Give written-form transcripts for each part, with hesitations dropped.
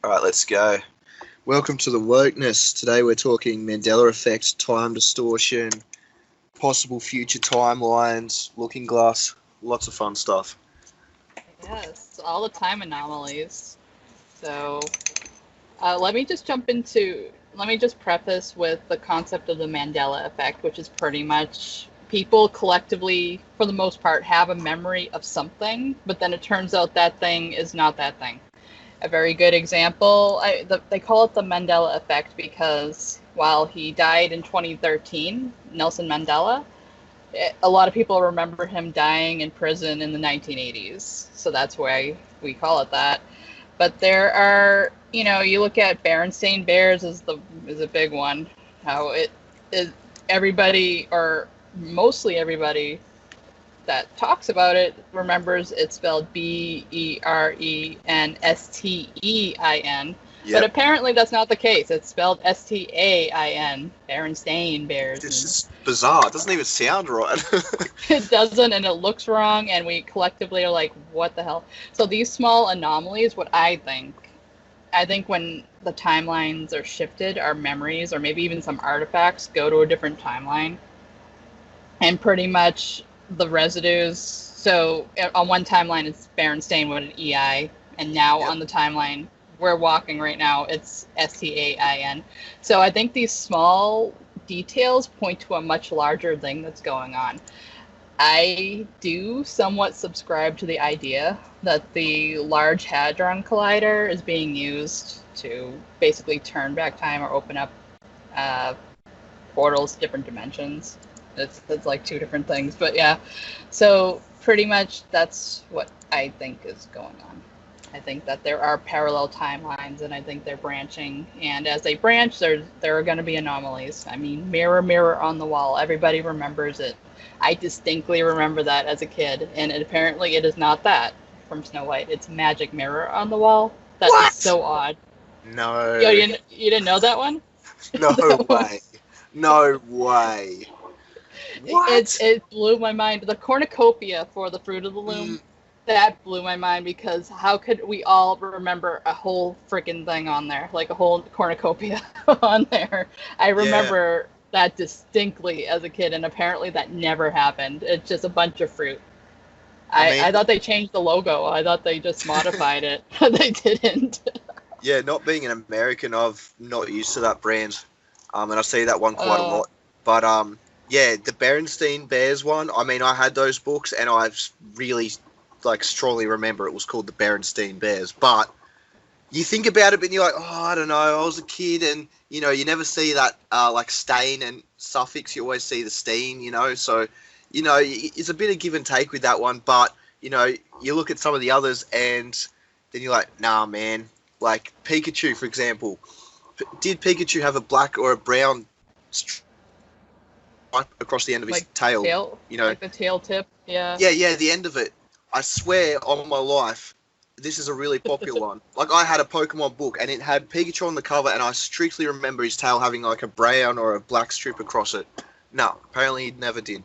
All right, let's go. Welcome to the Wokeness. Today we're talking Mandela effect, time distortion, possible future timelines, looking glass, lots of fun stuff. Yes, all the time anomalies. So let me just preface with the concept of the Mandela effect, which is pretty much people collectively, for the most part, have a memory of something, but then it turns out that thing is not that thing. A very good example, they call it the Mandela effect because while he died in 2013, Nelson Mandela, a lot of people remember him dying in prison in the 1980s. So that's why we call it that. But there are, you look at Berenstain Bears is a big one. How it is everybody, or mostly everybody that talks about it, remembers it's spelled Berenstein. Yep. But apparently that's not the case. It's spelled Stain, Berenstain Bears. It's just bizarre. It doesn't even sound right. It doesn't, and it looks wrong, and we collectively are like, what the hell? So these small anomalies, what I think when the timelines are shifted, our memories, or maybe even some artifacts, go to a different timeline, and pretty much the residues. So on one timeline, it's Berenstain with an EI, and now on the timeline we're walking right now, it's Stain. So I think these small details point to a much larger thing that's going on. I do somewhat subscribe to the idea that the Large Hadron Collider is being used to basically turn back time or open up portals to different dimensions. It's like two different things, but yeah. So pretty much that's what I think is going on. I think that there are parallel timelines, and I think they're branching. And as they branch, there are going to be anomalies. I mean, mirror, mirror on the wall. Everybody remembers it. I distinctly remember that as a kid, and apparently it is not that from Snow White. It's magic mirror on the wall. That is so odd. No. Yo, you didn't know that one? No way. No way. What? It blew my mind. The cornucopia for the Fruit of the Loom. That blew my mind, because how could we all remember a whole freaking thing on there, like a whole cornucopia on there? I remember that distinctly as a kid, and apparently that never happened. It's just a bunch of fruit. I thought they changed the logo. I thought they just modified it. They didn't. Yeah, not being an American, I've not used to that brand, and I see that one quite a lot. But yeah, the Berenstain Bears one. I mean, I had those books, and I've really strongly remember it was called the Berenstain Bears. But you think about it, but you're like, oh, I don't know. I was a kid, and you never see that stain and suffix. You always see the steen. So it's a bit of give and take with that one. But you look at some of the others, and then you're like, nah, man. Like Pikachu, for example. Did Pikachu have a black or a brown stripe across the end of his tail? Like the tail tip. Yeah. Yeah, the end of it. I swear on my life, this is a really popular one. Like, I had a Pokemon book, and it had Pikachu on the cover, and I strictly remember his tail having like a brown or a black strip across it. No, apparently he never did.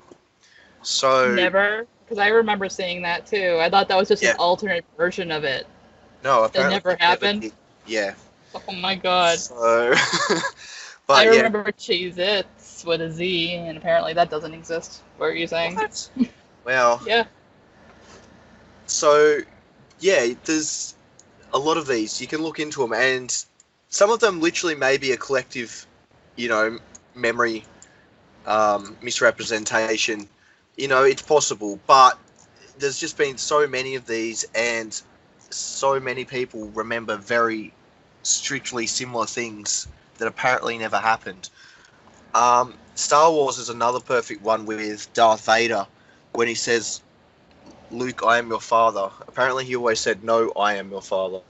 So never? Because I remember seeing that too. I thought that was just an alternate version of it. No, apparently it never happened. Yeah. Oh my god. So, but I remember Cheez-Its with a Z, and apparently that doesn't exist. What are you saying? What? Well. Yeah. So, yeah, there's a lot of these. You can look into them, and some of them literally may be a collective, memory misrepresentation. It's possible, but there's just been so many of these, and so many people remember very strictly similar things that apparently never happened. Star Wars is another perfect one with Darth Vader, when he says, Luke, I am your father. Apparently he always said, no, I am your father.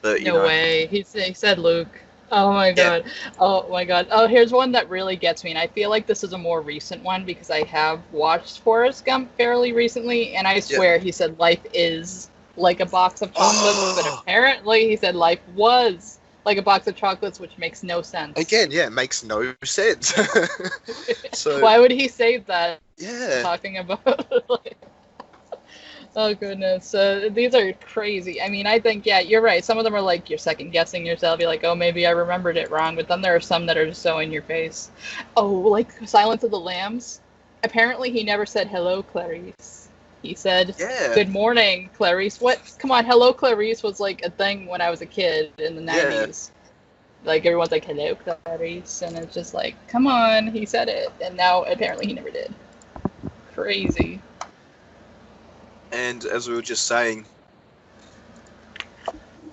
But, no way. He said Luke. Oh my god. Oh my god. Oh, here's one that really gets me, and I feel like this is a more recent one because I have watched Forrest Gump fairly recently, and I swear he said life is like a box of chocolates, but apparently he said life was like a box of chocolates, which makes no sense. Again, it makes no sense. So why would he say that? Yeah. Talking about Oh goodness, these are crazy. I mean, I think yeah, you're right. Some of them are like you're second guessing yourself. You're like, oh, maybe I remembered it wrong. But then there are some that are just so in your face. Oh, like Silence of the Lambs. Apparently, he never said hello, Clarice. He said, Yeah, "Good morning, Clarice." What? Come on, hello, Clarice was like a thing when I was a kid in the yeah. '90s. Like everyone's like, "Hello, Clarice," and it's just like, come on, he said it, and now apparently he never did. Crazy. And as we were just saying,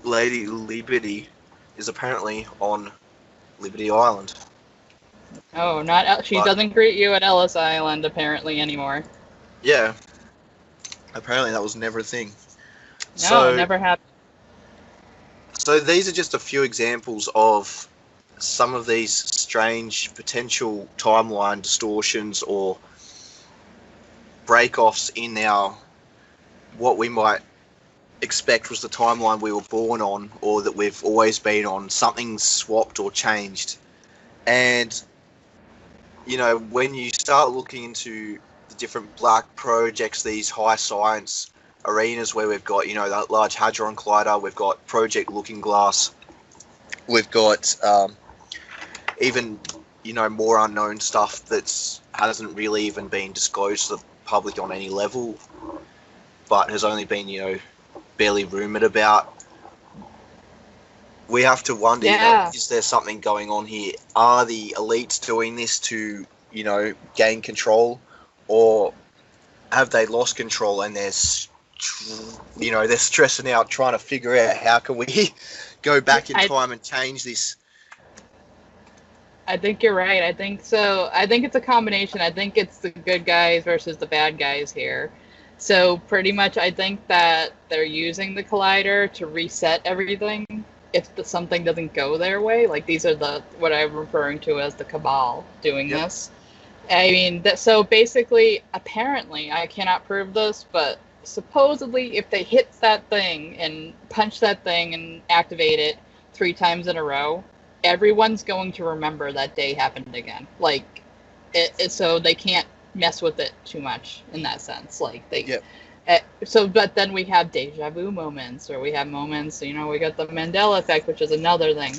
Lady Liberty is apparently on Liberty Island. Oh, not she But doesn't greet you at Ellis Island apparently anymore. yeah, apparently that was never a thing. No, So, never happened. so these are just a few examples of some of these strange potential timeline distortions or break-offs in our what we might expect was the timeline we were born on or that we've always been on. Something's swapped or changed. And, you know, when you start looking into the different black projects, these high science arenas where we've got, you know, that Large Hadron Collider, we've got Project Looking Glass, we've got even, you know, more unknown stuff that's hasn't really even been disclosed to the public on any level, but has only been, you know, barely rumored about. We have to wonder, you know, Yeah. is there something going on here? Are the elites doing this to, you know, gain control, or have they lost control and they're, you know, they're stressing out trying to figure out how can we go back in I time and change this? I think you're right. I think so. I think it's a combination. I think it's the good guys versus the bad guys here. So pretty much, I think that they're using the collider to reset everything if something doesn't go their way. Like these are the what I'm referring to as the cabal doing Yep. this. I mean, so basically, apparently, I cannot prove this, but supposedly, if they hit that thing and punch that thing and activate it 3 times in a row, everyone's going to remember that day happened again. Like, so they can't mess with it too much in that sense. Like Yep. so, but then we have deja vu moments, or we have moments. You know, we got the Mandela effect, which is another thing.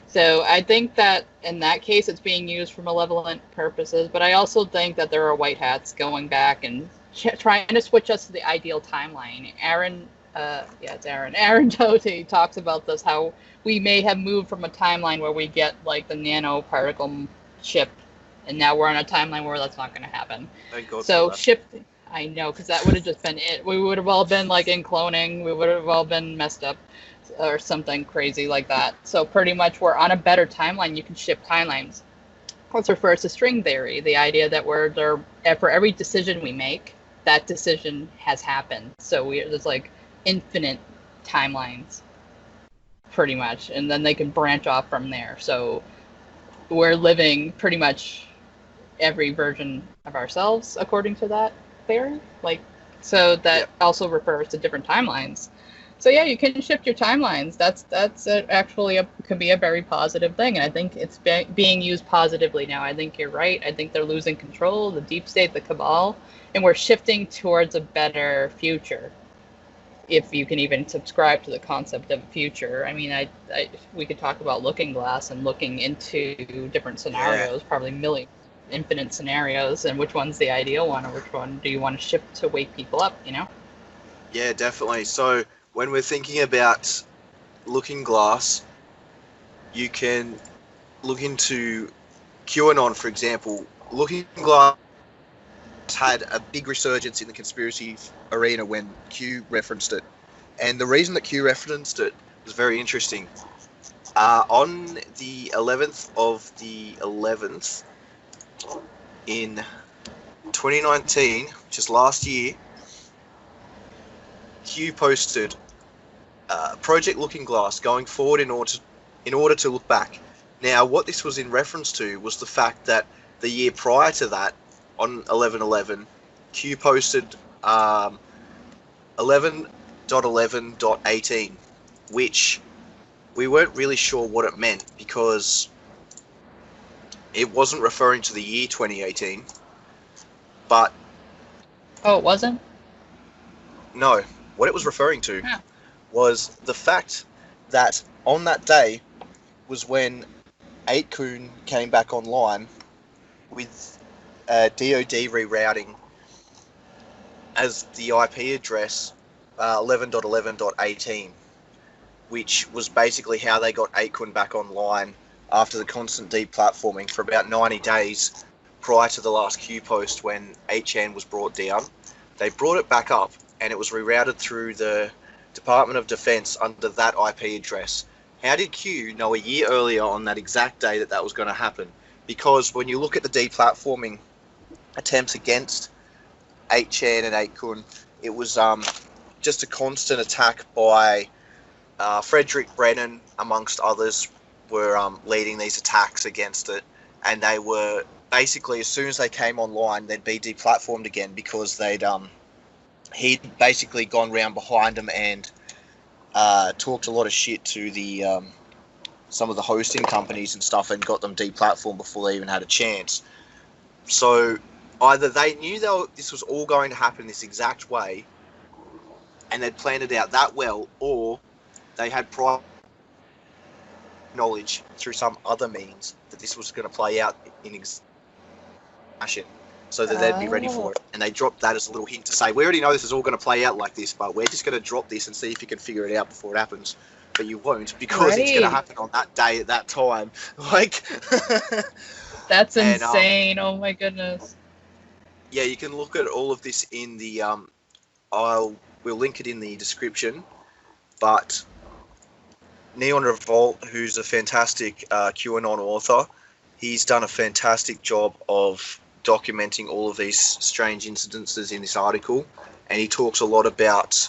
So I think that in that case, it's being used for malevolent purposes. But I also think that there are white hats going back and trying to switch us to the ideal timeline. It's Aaron. Aaron Doty talks about this, how we may have moved from a timeline where we get like the nanoparticle chip, and now we're on a timeline where that's not going to happen. Thank God So for that. shift. I know, because that would have just been it. We would have all been like in cloning. We would have all been messed up or something crazy like that. So pretty much we're on a better timeline. You can shift timelines. This refers to string theory, the idea that we're there for every decision we make, that decision has happened. So there's like infinite timelines, pretty much, and then they can branch off from there. So we're living pretty much every version of ourselves according to that theory. Like, so that Yep. also refers to different timelines. So yeah, you can shift your timelines. That's actually could be a very positive thing, and I think it's being used positively now. I think you're right. I think they're losing control, the deep state, the cabal, and we're shifting towards a better future. If you can even subscribe to the concept of a future, I mean, we could talk about Looking Glass and looking into different Yeah. scenarios, probably million, infinite scenarios, and which one's the ideal one, or which one do you want to shift to wake people up? You know? Yeah, definitely. So when we're thinking about Looking Glass, you can look into QAnon, for example. Looking Glass had a big resurgence in the conspiracy arena when Q referenced it. And the reason that Q referenced it was very interesting. On the 11th of the 11th in 2019, which is last year, Q posted Project Looking Glass going forward in order to look back. Now, what this was in reference to was the fact that the year prior to that, on 11/11, Q posted 11.11.18, which we weren't really sure what it meant because it wasn't referring to the year 2018, but Oh, it wasn't. No, what it was referring to Huh. was the fact that on that day was when 8kun came back online with DoD rerouting as the IP address 11.11.18, which was basically how they got 8kun back online after the constant deplatforming for about 90 days prior to the last Q post when 8chan was brought down. They brought it back up and it was rerouted through the Department of Defense under that IP address. How did Q know a year earlier on that exact day that that was going to happen? Because when you look at the deplatforming attempts against 8chan and 8kun, it was just a constant attack by Frederick Brennan, amongst others, were leading these attacks against it. And they were basically, as soon as they came online, they'd be deplatformed again because he'd basically gone round behind them and talked a lot of shit to the some of the hosting companies and stuff and got them deplatformed before they even had a chance. So either they knew this was all going to happen this exact way and they'd planned it out that well, or they had prior knowledge through some other means that this was going to play out in fashion, so that they'd be ready for it. And they dropped that as a little hint to say, we already know this is all going to play out like this, but we're just going to drop this and see if you can figure it out before it happens. But you won't, because it's going to happen on that day at that time. Like, that's insane. Oh my goodness. Yeah, you can look at all of this in the we'll link it in the description. But Neon Revolt, who's a fantastic QAnon author, he's done a fantastic job of documenting all of these strange incidences in this article, and he talks a lot about,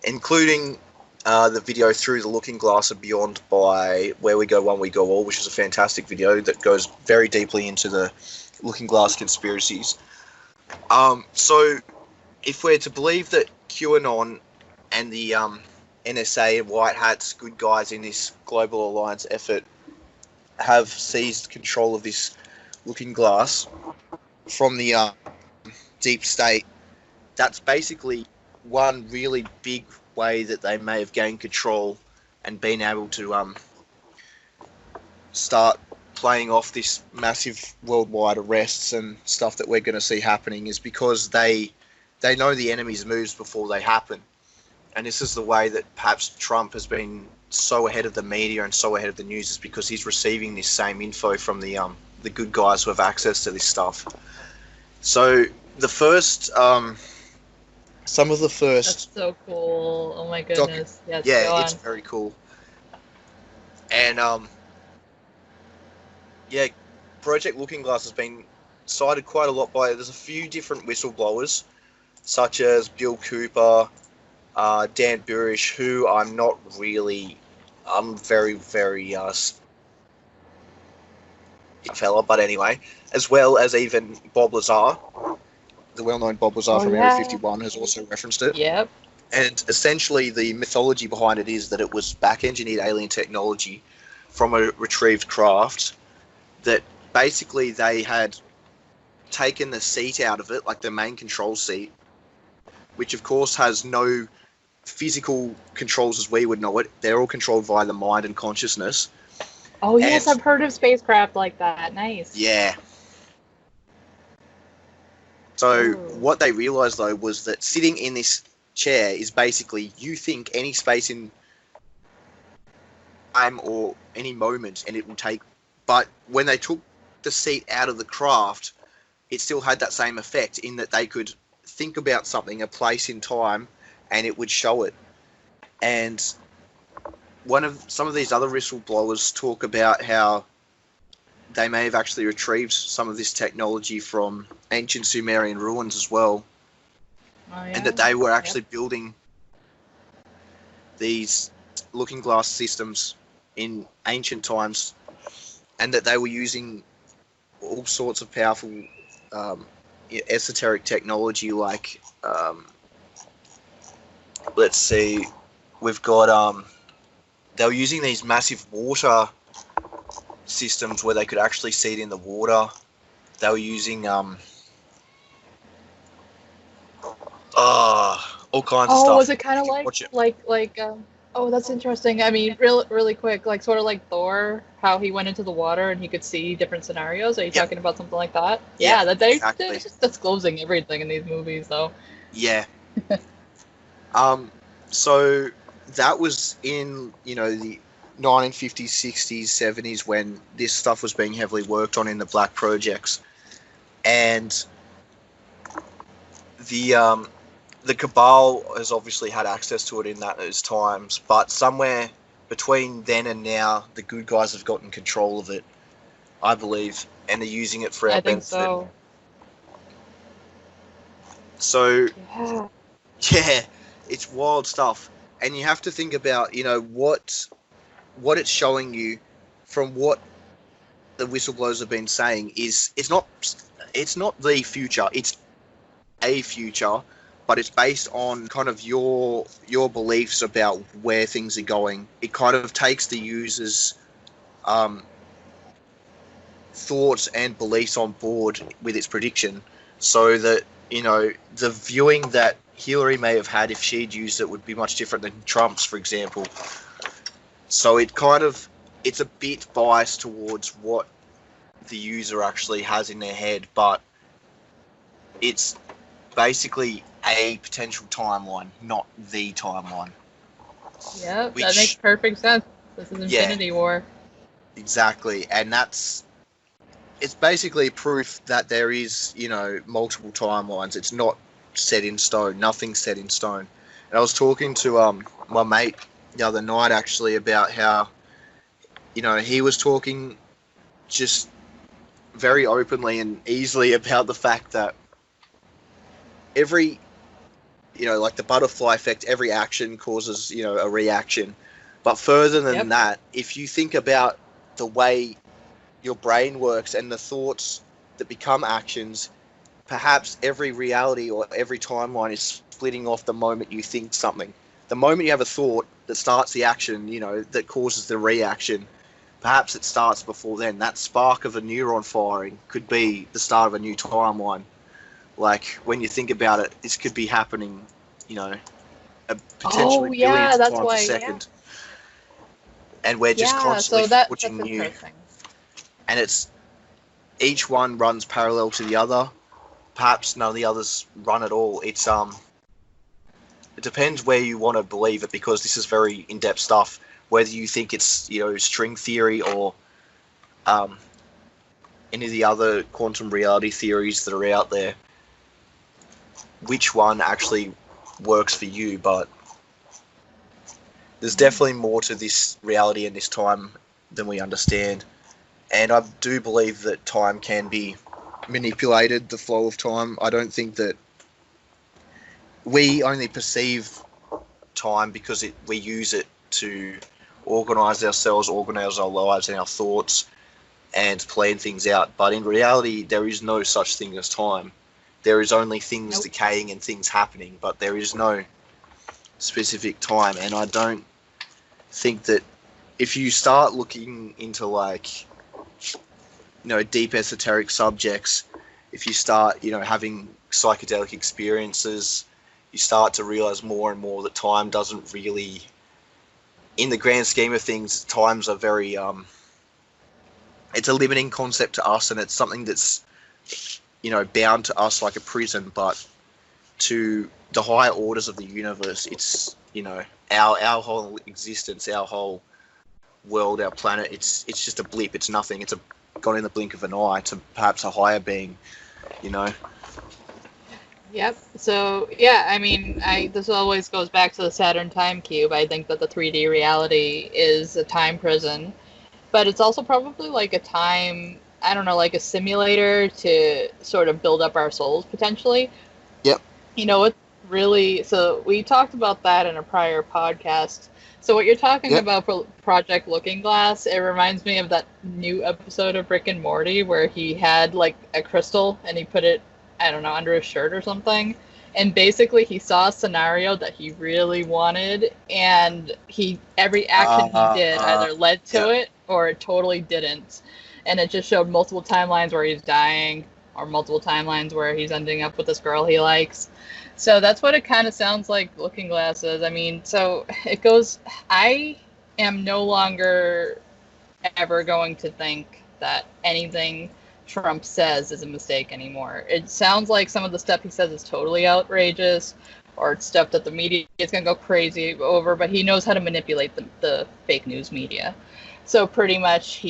including the video Through the Looking Glass and Beyond by Where We Go One We Go All, which is a fantastic video that goes very deeply into the Looking Glass conspiracies. So if we're to believe that QAnon and the NSA and white hats, good guys in this global alliance effort, have seized control of this Looking Glass from the deep state, that's basically one really big way that they may have gained control and been able to start playing off this massive worldwide arrests and stuff that we're going to see happening, is because they know the enemy's moves before they happen. And this is the way that perhaps Trump has been so ahead of the media and so ahead of the news, is because he's receiving this same info from the good guys who have access to this stuff. So the first, some of the first... That's so cool. Oh my goodness. Yeah, it's very cool. And, yeah, Project Looking Glass has been cited quite a lot by... There's a few different whistleblowers, such as Bill Cooper, Dan Burish, who I'm not really... I'm very, very... fella, but anyway, as well as even Bob Lazar, the well-known Bob Lazar from Area 51 has also referenced it. Yep. And essentially the mythology behind it is that it was back-engineered alien technology from a retrieved craft, that basically they had taken the seat out of it, like the main control seat, which of course has no physical controls as we would know it. They're all controlled via the mind and consciousness. Oh yes, I've heard of spacecraft like that. Nice. Yeah. So what they realized, though, was that sitting in this chair is basically, you think any space in time or any moment, and it will take... But when they took the seat out of the craft, it still had that same effect, in that they could think about something, a place in time, and it would show it. And some of these other whistleblowers talk about how they may have actually retrieved some of this technology from ancient Sumerian ruins as well. Oh, yeah. And that they were actually building these Looking Glass systems in ancient times, and that they were using all sorts of powerful esoteric technology, like let's see, we've got they were using these massive water systems where they could actually see it in the water. They were using all kinds of Oh, stuff. was it kind of You can watch it. oh, that's interesting. I mean, really quick, like sort of like Thor, how he went into the water and he could see different scenarios. Are you Yep. talking about something like that? Yeah, Yeah, they're exactly. just disclosing everything in these movies, though. Yeah. So that was in, the 1950s, 60s, 70s when this stuff was being heavily worked on in the black projects. And the cabal has obviously had access to it in those times, but somewhere between then and now, the good guys have gotten control of it, I believe, and they're using it for our I think benefit. so. So, Yeah. yeah, it's wild stuff, and you have to think about, what it's showing you from what the whistleblowers have been saying is it's not the future, it's a future, but it's based on kind of your beliefs about where things are going. It kind of takes the user's thoughts and beliefs on board with its prediction, so that the viewing that Hillary may have had if she'd used it would be much different than Trump's, for example. So it's a bit biased towards what the user actually has in their head, but it's basically a potential timeline, not the timeline. Yeah, that makes perfect sense. This is Infinity War. Exactly, and it's basically proof that there is, multiple timelines. It's not set in stone. Nothing's set in stone. And I was talking to my mate the other night actually about how, he was talking just very openly and easily about the fact that every, like the butterfly effect, every action causes, a reaction. But further than that, if you think about the way your brain works and the thoughts that become actions, perhaps every reality or every timeline is splitting off the moment you think something. The moment you have a thought that starts the action, that causes the reaction, perhaps it starts before then. That spark of a neuron firing could be the start of a new timeline. Like, when you think about it, this could be happening, potentially billions of times a second. Yeah. And we're just constantly watching new. And it's each one runs parallel to the other. Perhaps none of the others run at all. It depends where you want to believe it, because this is very in-depth stuff. Whether you think it's string theory or any of the other quantum reality theories that are out there, which one actually works for you? But there's definitely more to this reality and this time than we understand. And I do believe that time can be manipulated, the flow of time. I don't think that we only perceive time because we use it to organise ourselves, organise our lives and our thoughts, and plan things out. But in reality, there is no such thing as time. There is only things decaying and things happening, but there is no specific time. And I don't think that if you start looking into deep esoteric subjects, if you start, having psychedelic experiences, you start to realize more and more that time doesn't really, in the grand scheme of things, times are very, it's a limiting concept to us, and it's something that's, bound to us like a prison, but to the higher orders of the universe, it's, our whole existence, our whole world, our planet, it's just a blip, it's nothing, it's gone in the blink of an eye to perhaps a higher being, Yep. So, yeah, I mean, this always goes back to the Saturn time cube. I think that the 3D reality is a time prison, but it's also probably like a time, I don't know, like a simulator to sort of build up our souls, potentially. Yep. It's really, so we talked about that in a prior podcast. So what you're talking about for Project Looking Glass, it reminds me of that new episode of Rick and Morty where he had like a crystal and he put it, I don't know, under his shirt or something. And basically he saw a scenario that he really wanted, and every action he did either led to it or it totally didn't. And it just showed multiple timelines where he's dying or multiple timelines where he's ending up with this girl he likes. So that's what it kind of sounds like. Looking Glasses. I mean, so it goes. I am no longer ever going to think that anything Trump says is a mistake anymore. It sounds like some of the stuff he says is totally outrageous, or it's stuff that the media is going to go crazy over, but he knows how to manipulate the fake news media. So pretty much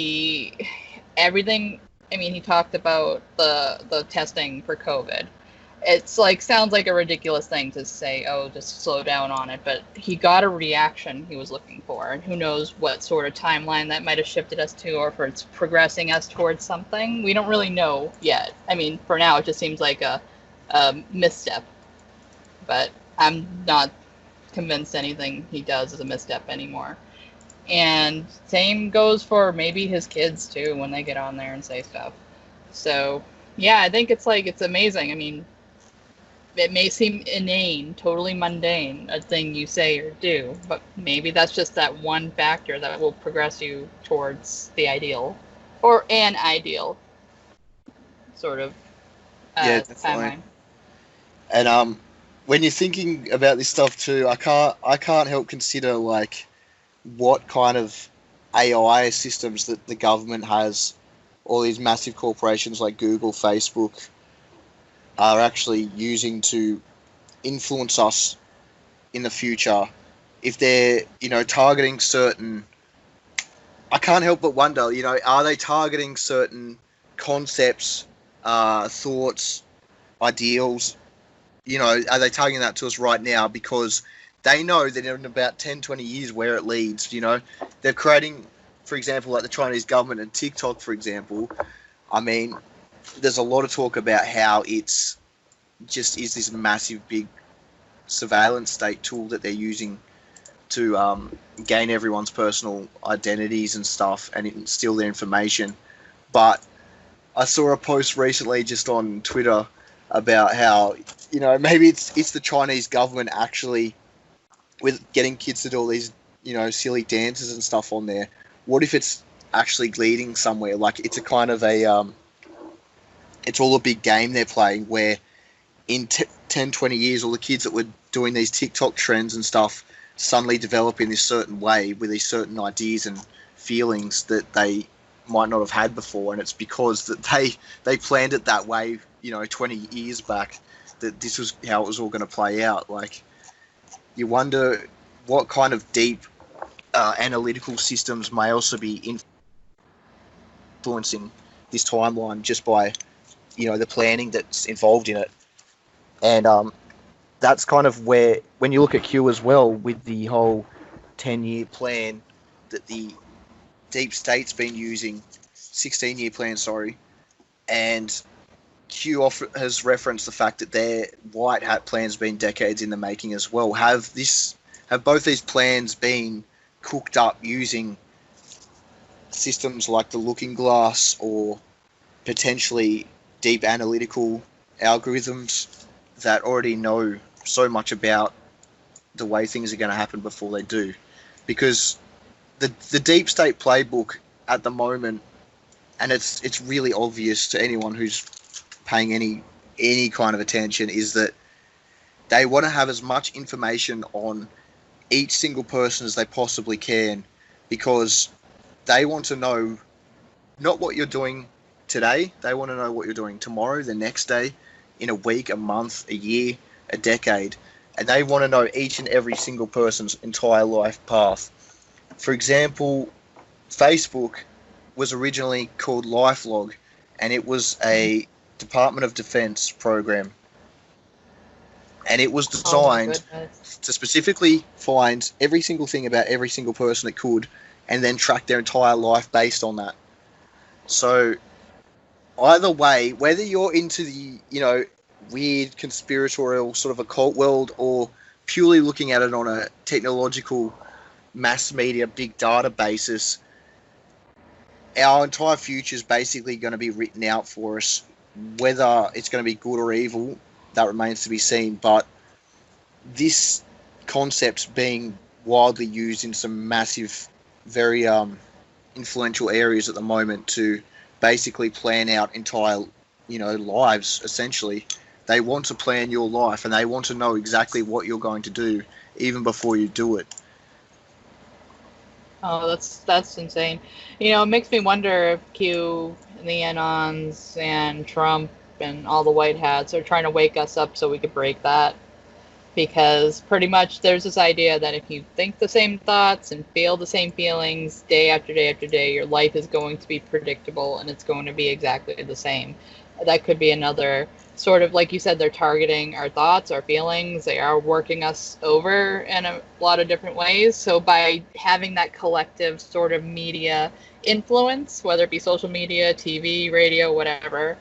everything, I mean, he talked about the testing for COVID. It's like sounds like a ridiculous thing to say, oh, just slow down on it, but he got a reaction he was looking for, and who knows what sort of timeline that might have shifted us to, or if it's progressing us towards something. We don't really know yet. I mean, for now, it just seems like a misstep, but I'm not convinced anything he does is a misstep anymore. And same goes for maybe his kids too when they get on there and say stuff. So yeah, I think it's amazing. I mean, it may seem inane, totally mundane, a thing you say or do, but maybe that's just that one factor that will progress you towards the ideal, or an ideal sort of Yeah, definitely. timeline. And when you're thinking about this stuff too, I can't help consider like what kind of AI systems that the government has, all these massive corporations like Google, Facebook, are actually using to influence us in the future. If they're, targeting certain, I can't help but wonder, are they targeting certain concepts, thoughts, ideals? Are they targeting that to us right now because they know that in about 10, 20 years where it leads, they're creating, for example, like the Chinese government and TikTok, for example. I mean, there's a lot of talk about how it's just is this massive, big surveillance state tool that they're using to gain everyone's personal identities and stuff and steal their information. But I saw a post recently just on Twitter about how, maybe it's the Chinese government actually with getting kids to do all these, silly dances and stuff on there. What if it's actually leading somewhere? Like it's a kind of it's all a big game they're playing where in 10, 20 years, all the kids that were doing these TikTok trends and stuff suddenly develop in this certain way with these certain ideas and feelings that they might not have had before. And it's because that they planned it that way, 20 years back, that this was how it was all going to play out. Like, you wonder what kind of deep analytical systems may also be influencing this timeline just by, the planning that's involved in it. And that's kind of where, when you look at Q as well, with the whole 10-year plan that the deep state's been using, 16-year plan, sorry, and Q has referenced the fact that their white hat plan's been decades in the making as well. Have both these plans been cooked up using systems like the Looking Glass or potentially deep analytical algorithms that already know so much about the way things are going to happen before they do? Because the deep state playbook at the moment, and it's really obvious to anyone who's paying any kind of attention, is that they want to have as much information on each single person as they possibly can, because they want to know not what you're doing today, they want to know what you're doing tomorrow, the next day, in a week, a month, a year, a decade, and they want to know each and every single person's entire life path. For example, Facebook was originally called LifeLog, and it was a Department of Defense program, and it was designed to specifically find every single thing about every single person it could, and then track their entire life based on that. So either way, whether you're into the, weird conspiratorial sort of occult world, or purely looking at it on a technological mass media big data basis, our entire future is basically going to be written out for us. Whether it's going to be good or evil, that remains to be seen. But this concept's being widely used in some massive, very influential areas at the moment to basically plan out entire, lives, essentially, They want to plan your life, and they want to know exactly what you're going to do even before you do it. Oh, that's insane. It makes me wonder if Q and the Anons and Trump and all the white hats are trying to wake us up so we could break that. Because pretty much there's this idea that if you think the same thoughts and feel the same feelings day after day after day, your life is going to be predictable and it's going to be exactly the same. That could be another sort of, like you said, they're targeting our thoughts, our feelings. They are working us over in a lot of different ways. So by having that collective sort of media influence, whether it be social media, TV, radio, whatever,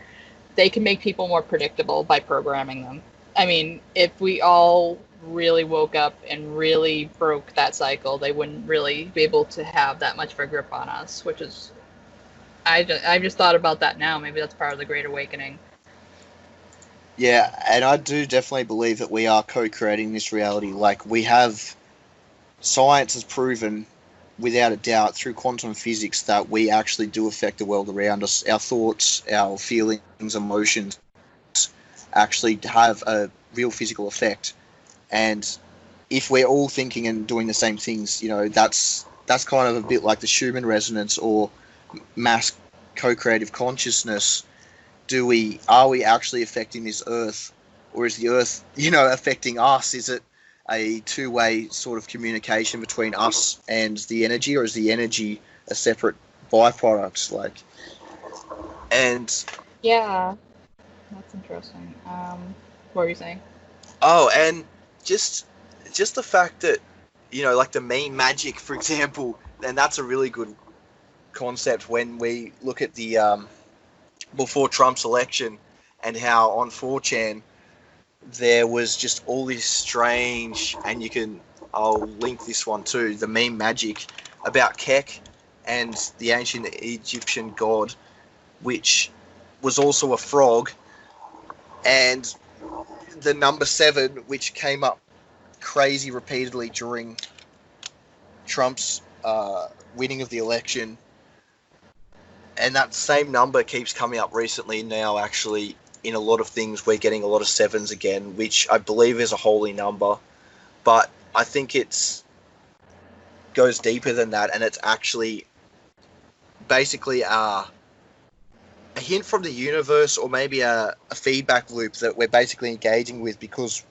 they can make people more predictable by programming them. I mean, if we all really woke up and really broke that cycle, they wouldn't really be able to have that much of a grip on us, which is, I just thought about that now. Maybe that's part of the Great Awakening. Yeah, and I do definitely believe that we are co-creating this reality. Like, we have, science has proven, without a doubt, through quantum physics, that we actually do affect the world around us. Our thoughts, our feelings, emotions actually have a real physical effect. And if we're all thinking and doing the same things, that's kind of a bit like the Schumann resonance or mass co-creative consciousness. Are we actually affecting this earth, or is the earth, affecting us? Is it a two-way sort of communication between us and the energy, or is the energy a separate byproduct? Yeah, that's interesting. What were you saying? Oh, and just the fact that, like the meme magic, for example, and that's a really good concept when we look at the before Trump's election, and how on 4chan there was just all this strange, and I'll link this one too, the meme magic about Kek and the ancient Egyptian god, which was also a frog, and the number 7, which came up crazy repeatedly during Trump's winning of the election. And that same number keeps coming up recently now, actually, in a lot of things. We're getting a lot of 7s again, which I believe is a holy number. But I think it's goes deeper than that, and it's actually basically a hint from the universe, or maybe a feedback loop that we're basically engaging with, because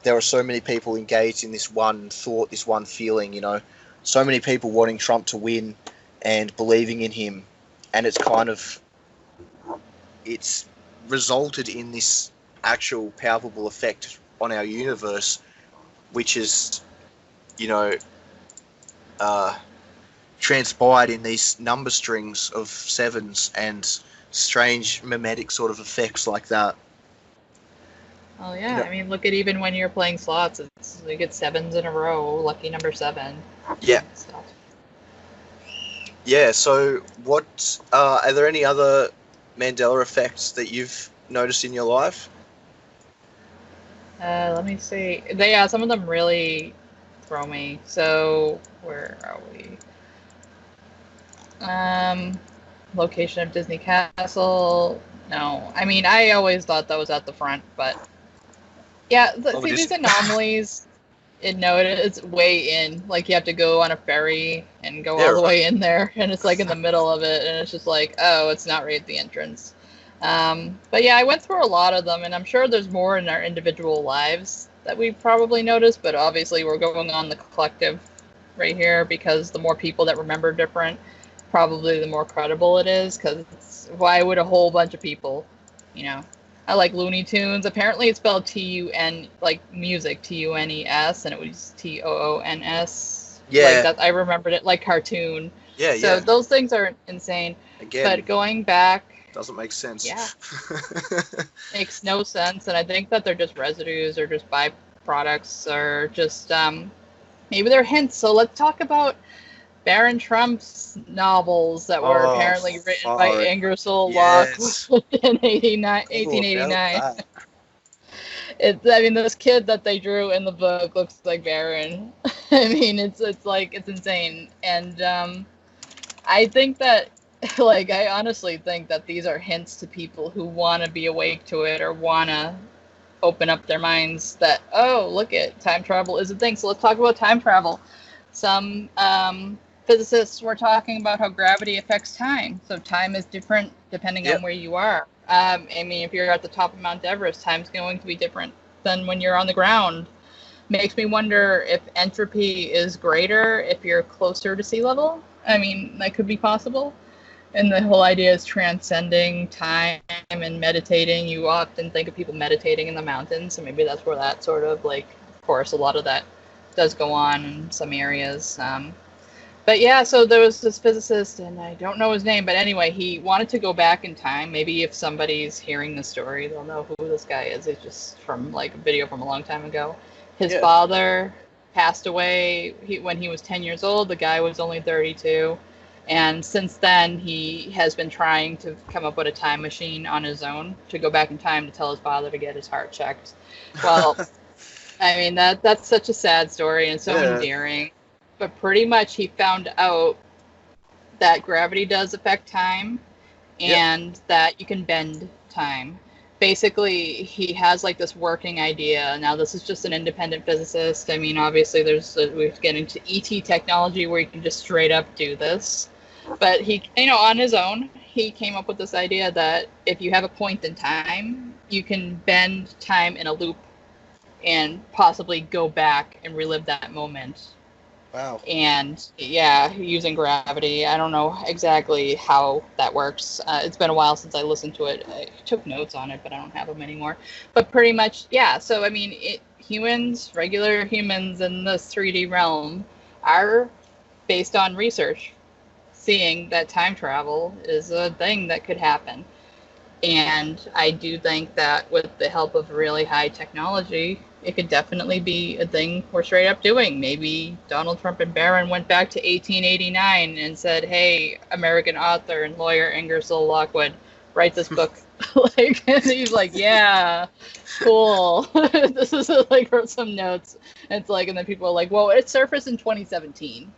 there are so many people engaged in this one thought, this one feeling, so many people wanting Trump to win and believing in him. And it's resulted in this actual palpable effect on our universe, which is, transpired in these number strings of 7s and strange mimetic sort of effects like that. Oh yeah, I mean, look at even when you're playing slots, you get 7s in a row, lucky number 7. Yeah. Stuff. Yeah, so what are there any other Mandela effects that you've noticed in your life? Let me see. Some of them really throw me. So where are we? Location of Disney Castle. No, I mean, I always thought that was at the front, but yeah. These anomalies. It's way in. Like, you have to go on a ferry and go all the way in there, and it's like in the middle of it, and it's just like, oh, it's not right at the entrance. But yeah, I went through a lot of them, and I'm sure there's more in our individual lives that we probably noticed, but obviously we're going on the collective right here, because the more people that remember different, probably the more credible it is, because why would a whole bunch of people, I like Looney Tunes. Apparently it's spelled T-U-N, like music, T-U-N-E-S, and it was T-O-O-N-S. Yeah. Like that, I remembered it like cartoon. Yeah, so those things are insane. Again, but going back... Doesn't make sense. Yeah. Makes no sense, and I think that they're just residues or just byproducts or just... maybe they're hints. So let's talk about Baron Trump's novels that were apparently written by Ingersoll Locke in 1889. I mean, this kid that they drew in the book looks like Baron. I mean, it's insane. And I think that, I honestly think that these are hints to people who want to be awake to it or want to open up their minds that, oh, look at time travel is a thing. So let's talk about time travel. Some physicists were talking about how gravity affects time. So time is different depending on where you are. I mean, if you're at the top of Mount Everest, time's going to be different than when you're on the ground. Makes me wonder if entropy is greater if you're closer to sea level. I mean, that could be possible. And the whole idea is transcending time and meditating. You often think of people meditating in the mountains, so maybe that's where that sort of, like, of course, a lot of that does go on in some areas. But yeah, so there was this physicist, and I don't know his name, but anyway, he wanted to go back in time. Maybe if somebody's hearing the story, they'll know who this guy is. It's just from, like, a video from a long time ago. His father passed away when he was 10 years old. The guy was only 32. And since then, he has been trying to come up with a time machine on his own to go back in time to tell his father to get his heart checked. Well, I mean, that's such a sad story and so endearing. But pretty much he found out that gravity does affect time and that you can bend time. Basically, he has like this working idea. Now, this is just an independent physicist. I mean, obviously, we're getting to ET technology where you can just straight up do this. But he, on his own, he came up with this idea that if you have a point in time, you can bend time in a loop and possibly go back and relive that moment. Wow. And yeah, using gravity. I don't know exactly how that works. It's been a while since I listened to it. I took notes on it, but I don't have them anymore. But pretty much, yeah. So, I mean, regular humans in this 3D realm are based on research, seeing that time travel is a thing that could happen. And I do think that with the help of really high technology, it could definitely be a thing we're straight up doing. Maybe Donald Trump and Barron went back to 1889 and said, hey, American author and lawyer Ingersoll Lockwood, write this book. And he's like, yeah, cool. This is like, wrote some notes. And it's like, and then people are like, well, it surfaced in 2017.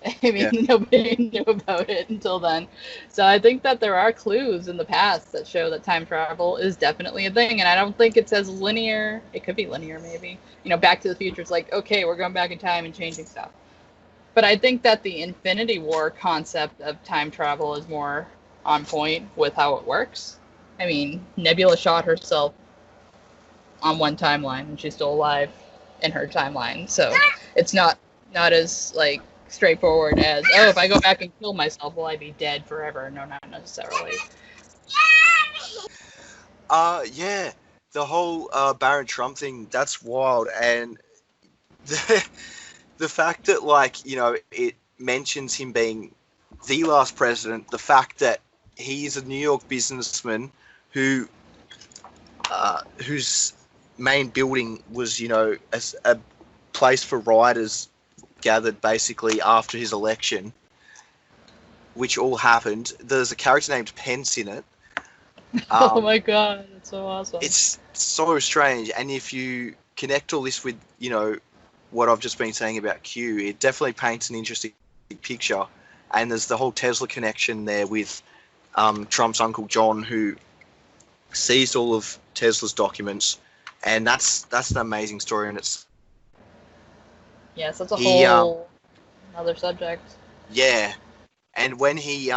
I mean, nobody knew about it until then. So I think that there are clues in the past that show that time travel is definitely a thing. And I don't think it's as linear. It could be linear, maybe. Back to the Future is like, okay, we're going back in time and changing stuff. But I think that the Infinity War concept of time travel is more on point with how it works. I mean, Nebula shot herself on one timeline and she's still alive in her timeline. So it's not as, like, straightforward as, oh, if I go back and kill myself, will I be dead forever? No, not necessarily. Yeah, the whole Barron Trump thing, that's wild. And the fact that, like, it mentions him being the last president, the fact that he's a New York businessman whose main building was, a place for rioters gathered basically after his election, which all happened. There's a character named Pence in it. Oh my god, that's so awesome. It's so strange, and if you connect all this with, what I've just been saying about Q, it definitely paints an interesting picture. And there's the whole Tesla connection there with Trump's uncle John, who seized all of Tesla's documents, and that's an amazing story in its. Yes, that's a whole another subject. Yeah, and when he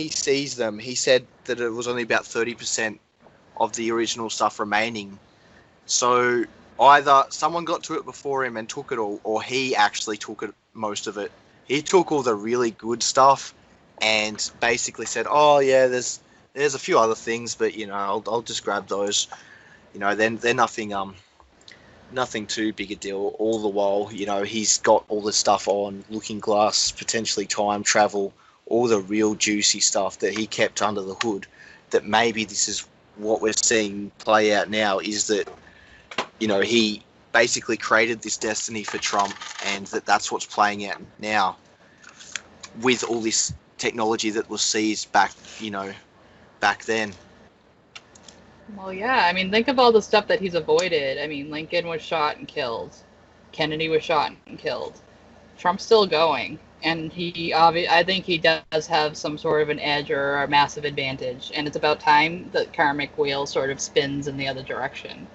seized them, he said that it was only about 30% of the original stuff remaining. So either someone got to it before him and took it all, or he actually took it, most of it. He took all the really good stuff and basically said, "Oh yeah, there's a few other things, but I'll just grab those. They're nothing too big a deal." All the while, he's got all the stuff on Looking Glass, potentially time travel, all the real juicy stuff that he kept under the hood. That maybe this is what we're seeing play out now, is that, he basically created this destiny for Trump, and that's what's playing out now with all this technology that was seized back then. Well, yeah, I mean, think of all the stuff that he's avoided. I mean, Lincoln was shot and killed. Kennedy was shot and killed. Trump's still going. and I think he does have some sort of an edge or a massive advantage, and it's about time that karmic wheel sort of spins in the other direction.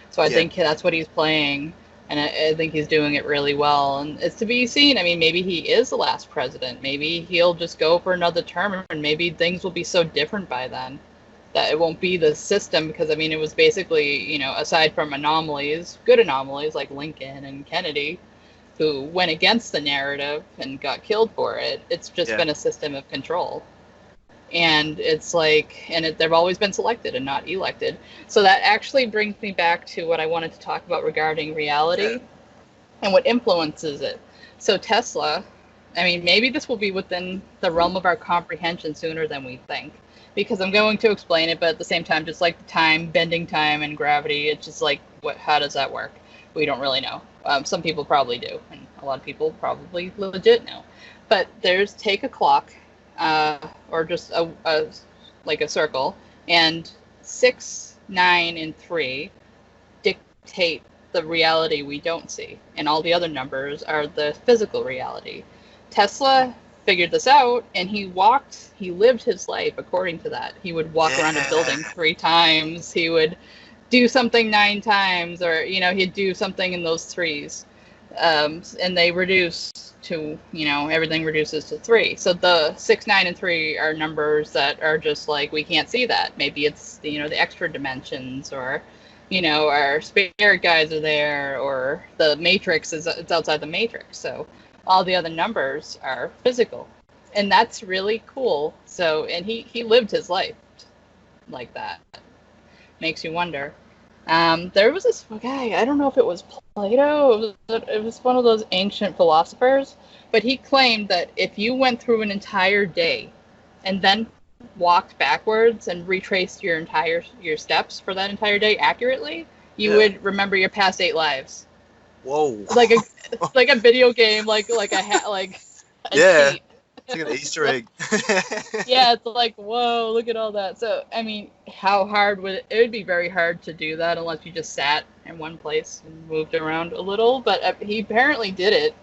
So I Yeah. think that's what he's playing, and I think he's doing it really well. And it's to be seen. I mean, maybe he is the last president. Maybe he'll just go for another term, and maybe things will be so different by then that it won't be the system. Because I mean, it was basically, aside from anomalies, good anomalies like Lincoln and Kennedy, who went against the narrative and got killed for it. It's just been a system of control. And it's like, they've always been selected and not elected. So that actually brings me back to what I wanted to talk about regarding reality and what influences it. So Tesla, I mean, maybe this will be within the realm of our comprehension sooner than we think, because I'm going to explain it, but at the same time, just like time, bending time and gravity, it's just like, how does that work? We don't really know. Some people probably do, and a lot of people probably legit know. But take a clock, or just like a circle, and 6, 9, and 3 dictate the reality we don't see, and all the other numbers are the physical reality. Tesla figured this out, and he lived his life according to that. He would walk around a building 3 times. He would do something 9 times, or he'd do something in those 3s, and they reduce to everything reduces to 3. So the 6, 9, and 3 are numbers that are just like, we can't see that. Maybe it's the extra dimensions, or our spirit guides are there, or the matrix it's outside the matrix. So all the other numbers are physical, and that's really cool. So, and he lived his life like that. Makes you wonder. There was this guy, I don't know if it was Plato, it was one of those ancient philosophers, but he claimed that if you went through an entire day and then walked backwards and retraced your steps for that entire day accurately, you would remember your past 8 lives. Whoa! Like a video game, like a cheat. It's like an Easter egg. Yeah, it's like, whoa, look at all that. So, I mean, how hard it would be very hard to do that unless you just sat in one place and moved around a little, but he apparently did it.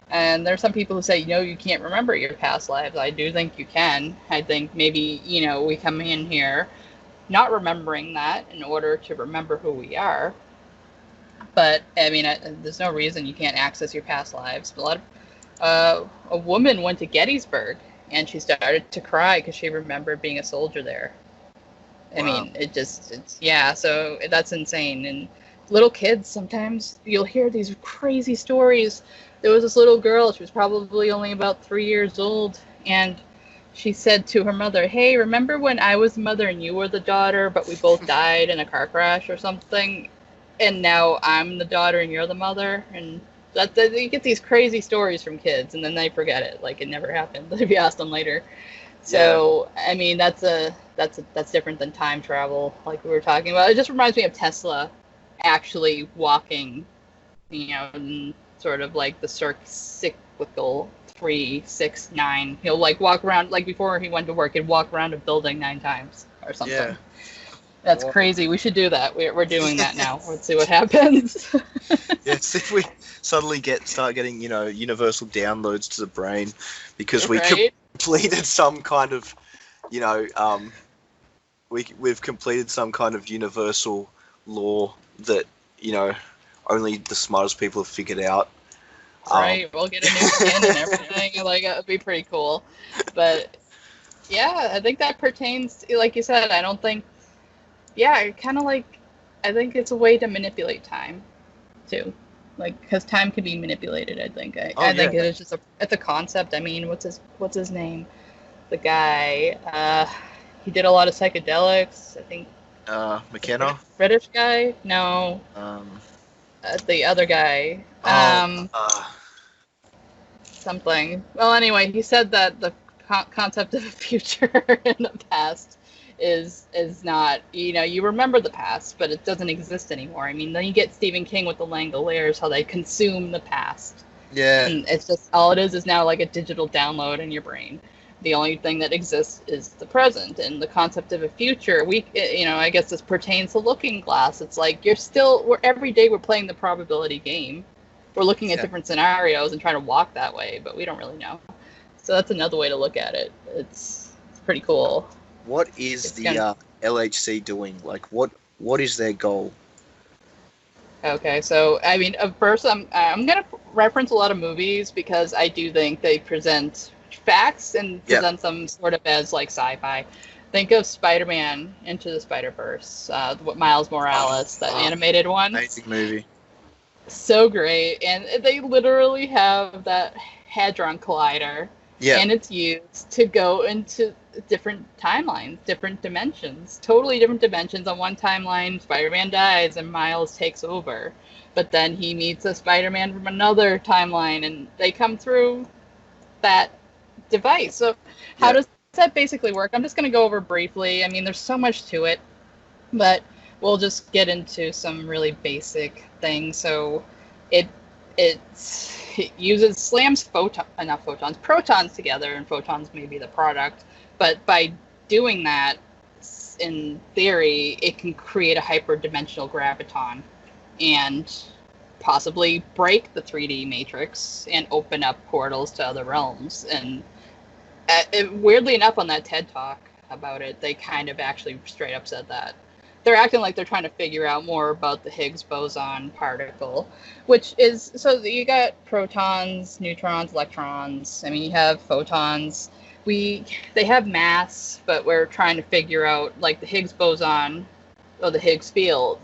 And there's some people who say, you can't remember your past lives. I do think you can. I think maybe, we come in here not remembering that in order to remember who we are. But, I mean, there's no reason you can't access your past lives. A woman went to Gettysburg, and she started to cry because she remembered being a soldier there. I mean, so that's insane. And little kids, sometimes you'll hear these crazy stories. There was this little girl, she was probably only about 3 years old, and she said to her mother, "Hey, remember when I was the mother and you were the daughter, but we both died in a car crash or something? And now I'm the daughter and you're the mother?" And you get these crazy stories from kids, and then they forget it, like it never happened if you ask them later. So I mean, that's different than time travel, like we were talking about. It just reminds me of Tesla actually walking, sort of like the cyclical 3, 6, 9. He'll like walk around, like before he went to work, he'd walk around a building 9 times or something. Yeah. That's crazy. We should do that. We're doing that now. Let's see what happens. See if we suddenly start getting, universal downloads to the brain, because we completed some kind of, we've completed some kind of universal law that, only the smartest people have figured out. Right. We'll get a new skin and everything. Like, it would be pretty cool. But yeah, I think that pertains to, like you said, I don't think. Yeah, kind of like, I think it's a way to manipulate time, too. Like, because time can be manipulated, I think. I think it's just it's a concept. I mean, what's his name? The guy, he did a lot of psychedelics, I think. McKenna? British guy? No. The other guy. Something. Well, anyway, he said that the concept of the future and the past is not, you remember the past, but it doesn't exist anymore. I mean, then you get Stephen King with the Langoliers, how they consume the past. Yeah. And it's just, all it is now like a digital download in your brain. The only thing that exists is the present, and the concept of a future. I guess this pertains to Looking Glass. It's like every day we're playing the probability game, we're looking at different scenarios and trying to walk that way, but we don't really know. So that's another way to look at it. It's pretty cool. What is the LHC doing? Like, what is their goal? Okay, so I mean, first I'm gonna reference a lot of movies because I do think they present facts and present them sort of as like sci-fi. Think of Spider-Man Into the Spider-Verse, Miles Morales, that animated one. Amazing movie. So great, and they literally have that Hadron Collider, and it's used to go into different timelines, different dimensions, totally different dimensions. On one timeline, Spider-Man dies and Miles takes over, but then he meets a Spider-Man from another timeline, and they come through that device. So how does that basically work? I'm just going to go over briefly. I mean, there's so much to it, but we'll just get into some really basic things. So it slams protons together, and photons may be the product. But by doing that, in theory, it can create a hyperdimensional graviton and possibly break the 3D matrix and open up portals to other realms. And weirdly enough, on that TED Talk about it, they kind of actually straight up said that. They're acting like they're trying to figure out more about the Higgs boson particle, which is, so you got protons, neutrons, electrons. I mean, you have photons. They have mass, but we're trying to figure out, like, the Higgs boson, or the Higgs field,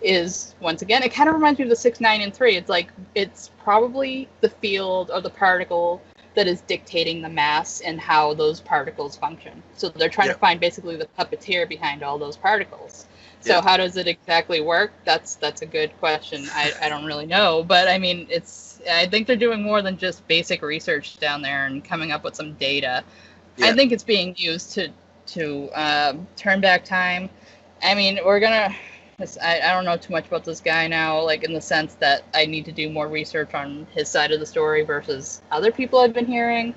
is, once again, it kind of reminds me of the 6, 9, and 3. It's like, it's probably the field or the particle that is dictating the mass and how those particles function. So they're trying to find basically the puppeteer behind all those particles. So how does it exactly work? That's a good question. I don't really know, but I mean, I think they're doing more than just basic research down there and coming up with some data. I think it's being used to turn back time. I mean, I don't know too much about this guy now, like in the sense that I need to do more research on his side of the story versus other people I've been hearing.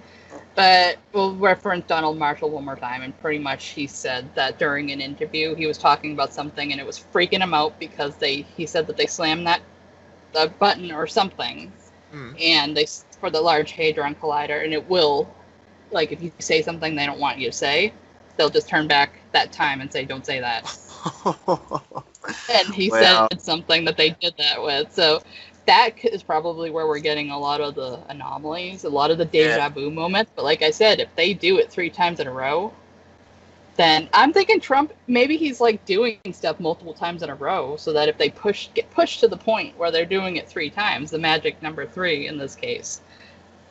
But we'll reference Donald Marshall one more time, and pretty much he said that during an interview he was talking about something and it was freaking him out because he said that they slammed that button or something, and for the Large Hadron Collider, and it will, like, if you say something they don't want you to say, they'll just turn back that time and say, don't say that. And he said something that they did that with. So that is probably where we're getting a lot of the anomalies, a lot of the deja vu moments. But like I said, if they do it 3 times in a row, then I'm thinking Trump, maybe he's like doing stuff multiple times in a row so that if they get pushed to the point where they're doing it 3 times, the magic number 3 in this case.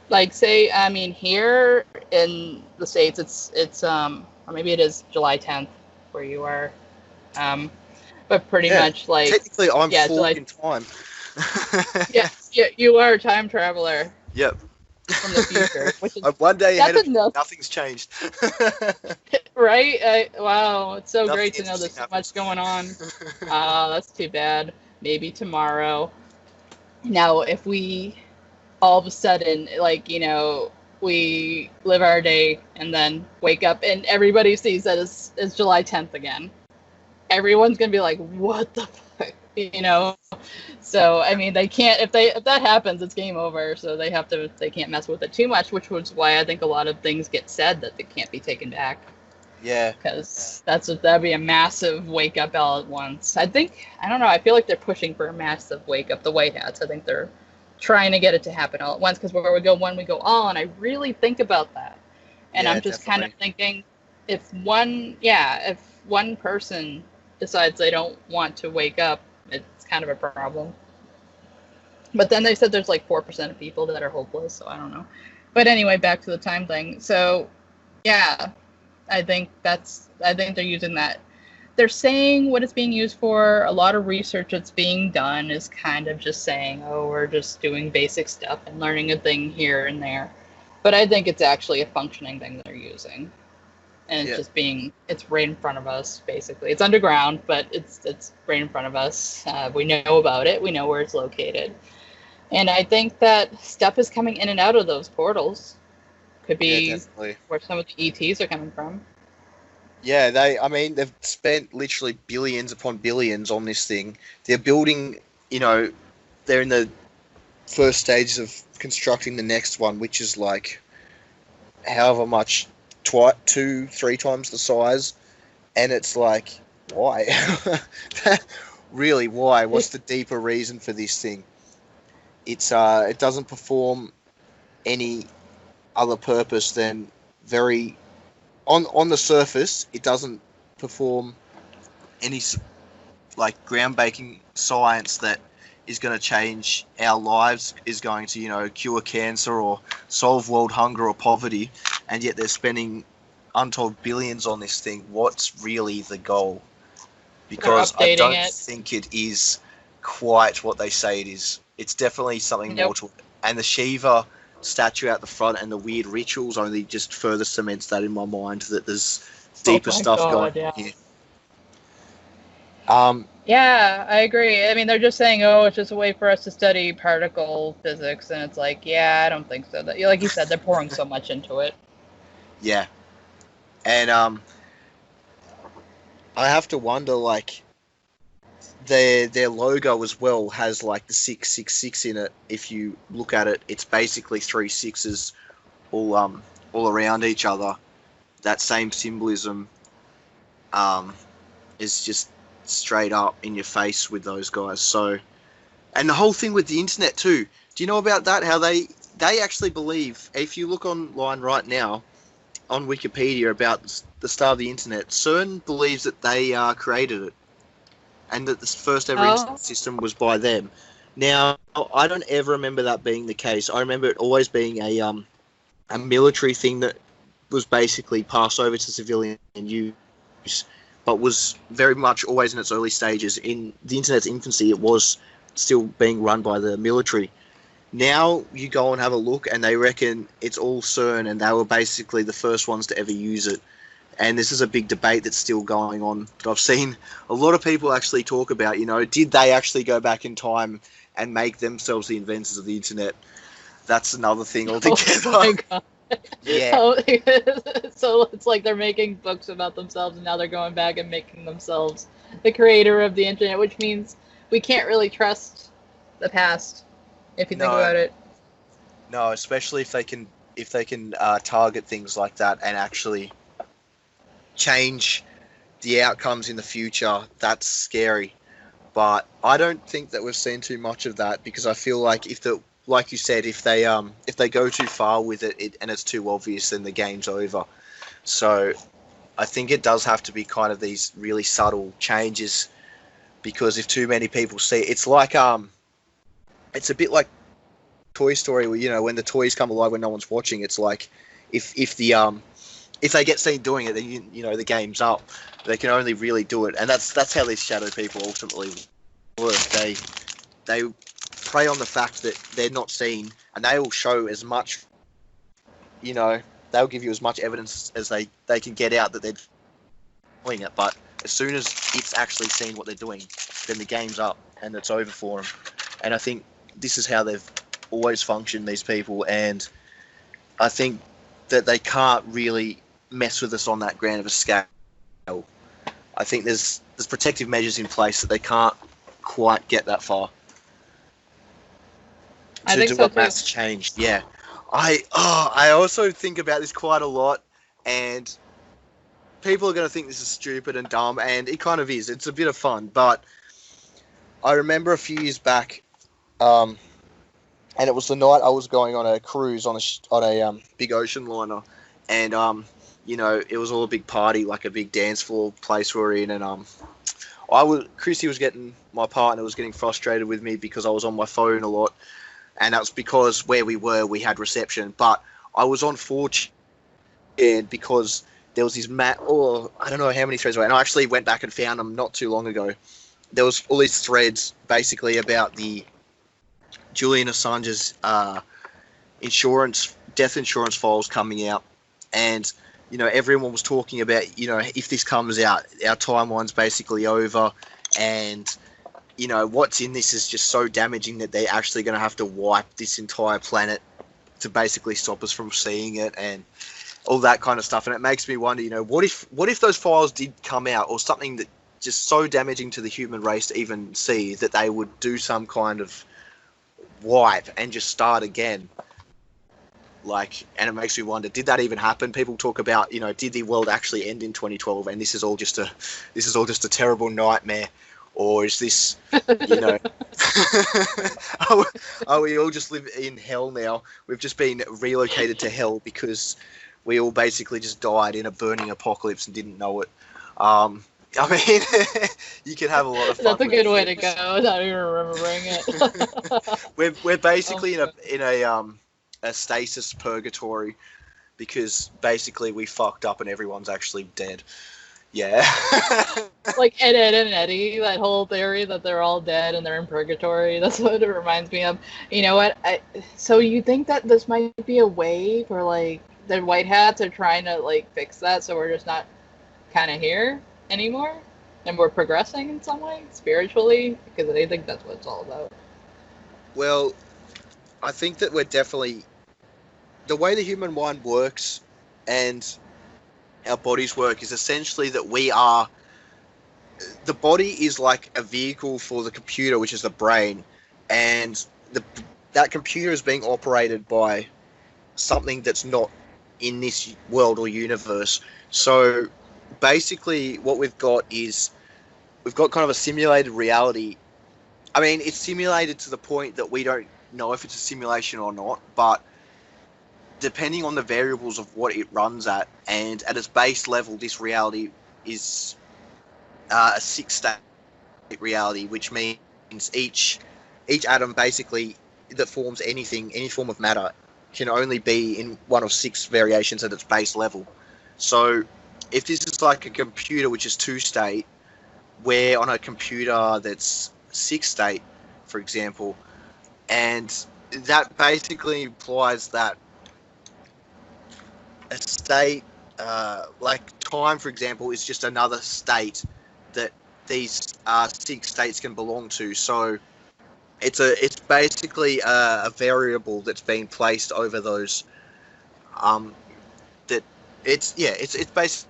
Like, say, I mean, here in the States, it's or maybe it is July 10th where you are. But pretty much like technically I'm forward in time. yeah, you are a time traveler. Yep. From the future, which is, one day ahead of nothing's changed. Right? Wow, it's so great to know there's so much going on. That's too bad. Maybe tomorrow. Now, if we all of a sudden, like, you know, we live our day and then wake up and everybody sees that it's July 10th again, everyone's gonna be like, what the fuck, you know? So I mean, they can't, if that happens, it's game over. So they can't mess with it too much, which was why I think a lot of things get said that they can't be taken back. Yeah, because that'd be a massive wake up all at once. I don't know, I feel like they're pushing for a massive wake up, the White Hats. I think they're trying to get it to happen all at once, because where we go one, we go all, and I really think about that. And I'm just kind of thinking, if one person decides they don't want to wake up, it's kind of a problem. But then they said there's like 4% of people that are hopeless, so I don't know. But anyway, back to the time thing. So yeah, I think they're using that. They're saying what it's being used for. A lot of research that's being done is kind of just saying, oh, we're just doing basic stuff and learning a thing here and there. But I think it's actually a functioning thing they're using. And it's it's right in front of us, basically. It's underground, but it's right in front of us. We know about it. We know where it's located. And I think that stuff is coming in and out of those portals. Could be where some of the ETs are coming from. Yeah, they've spent literally billions upon billions on this thing. They're building, they're in the first stages of constructing the next one, which is like however much, 2-3 times the size, and it's like, why? Really, why? What's the deeper reason for this thing? It doesn't perform any other purpose than very on the surface. It doesn't perform any like groundbreaking science that is going to change our lives, is going to, cure cancer or solve world hunger or poverty, and yet they're spending untold billions on this thing. What's really the goal? Because I don't think it is quite what they say it is. It's definitely something more to it. And the Shiva statue out the front and the weird rituals only just further cements that in my mind, that there's deeper stuff going on here. Yeah, I agree. I mean, they're just saying, oh, it's just a way for us to study particle physics, and it's like, yeah, I don't think so. That, like you said, they're pouring so much into it. Yeah. And I have to wonder, like, their logo as well has like the 666 in it. If you look at it, it's basically 3 sixes all around each other. That same symbolism is just straight up in your face with those guys. So, and the whole thing with the internet too. Do you know about that? How they actually believe, if you look online right now on Wikipedia about the start of the internet, CERN believes that they created it, and that the first ever internet system was by them. Now, I don't ever remember that being the case. I remember it always being a military thing that was basically passed over to civilian use, but was very much always in its early stages. In the internet's infancy, it was still being run by the military. Now you go and have a look, and they reckon it's all CERN, and they were basically the first ones to ever use it. And this is a big debate that's still going on. I've seen a lot of people actually talk about, did they actually go back in time and make themselves the inventors of the internet? That's another thing altogether. Oh my God. Yeah. So it's like they're making books about themselves, and now they're going back and making themselves the creator of the internet, which means we can't really trust the past, if you think about it. No, especially if they can target things like that and actually change the outcomes in the future. That's scary. But I don't think that we've seen too much of that, because I feel like like you said, if they go too far with it and it's too obvious, then the game's over. So I think it does have to be kind of these really subtle changes, because if too many people see it, it's like it's a bit like Toy Story, where when the toys come alive when no one's watching. It's like if they get seen doing it, then the game's up. They can only really do it, and that's how these shadow people ultimately work. They prey on the fact that they're not seen, and they will show as much. They'll give you as much evidence as they can get out that they're doing it. But as soon as it's actually seen what they're doing, then the game's up and it's over for them. And I think this is how they've always functioned, these people, and I think that they can't really mess with us on that grand of a scale. I think there's protective measures in place that they can't quite get that far. I think so too. Mass change, yeah. I also think about this quite a lot, and people are going to think this is stupid and dumb, and it kind of is. It's a bit of fun, but I remember a few years back, and it was the night I was going on a cruise on a big ocean liner, and it was all a big party, like a big dance floor place we were in, and Chrissy was my partner was getting frustrated with me because I was on my phone a lot, and that was because where we were, we had reception, but I was on 4chan, and because there was this I don't know how many threads were, and I actually went back and found them not too long ago. There was all these threads basically about the Julian Assange's death insurance files coming out, and everyone was talking about, if this comes out, our timeline's basically over, and what's in this is just so damaging that they're actually going to have to wipe this entire planet to basically stop us from seeing it, and all that kind of stuff. And it makes me wonder, what if those files did come out, or something that just so damaging to the human race to even see, that they would do some kind of wipe and just start again. Like, and it makes me wonder, did that even happen? People talk about, did the world actually end in 2012, and this is all just a terrible nightmare, or is this, are we all just live in hell now? We've just been relocated to hell because we all basically just died in a burning apocalypse and didn't know it. I mean, you can have a lot of fun. That's a good way to go. Not even remembering it. we're basically in a stasis purgatory because basically we fucked up and everyone's actually dead. Yeah. Like Ed, Ed, and Eddie, that whole theory that they're all dead and they're in purgatory. That's what it reminds me of. You know what? So you think that this might be a way for, like, the white hats are trying to, like, fix that so we're just not kind of here anymore? And we're progressing in some way, spiritually? Because I think that's what it's all about. Well, I think that we're definitely... The way the human mind works and our bodies work is essentially that we are... The body is like a vehicle for the computer, which is the brain. And that computer is being operated by something that's not in this world or universe. So basically what we've got is... We've got kind of a simulated reality. I mean, it's simulated to the point that we don't know if it's a simulation or not, but depending on the variables of what it runs at, and at its base level, this reality is a 6-state reality, which means each atom basically that forms anything, any form of matter, can only be in one of 6 variations at its base level. So if this is like a computer which is 2-state, we're on a computer that's 6-state, for example, and that basically implies that a state, like time, for example, is just another state that these 6 states can belong to. So it's basically a variable that's being placed over those. It's basically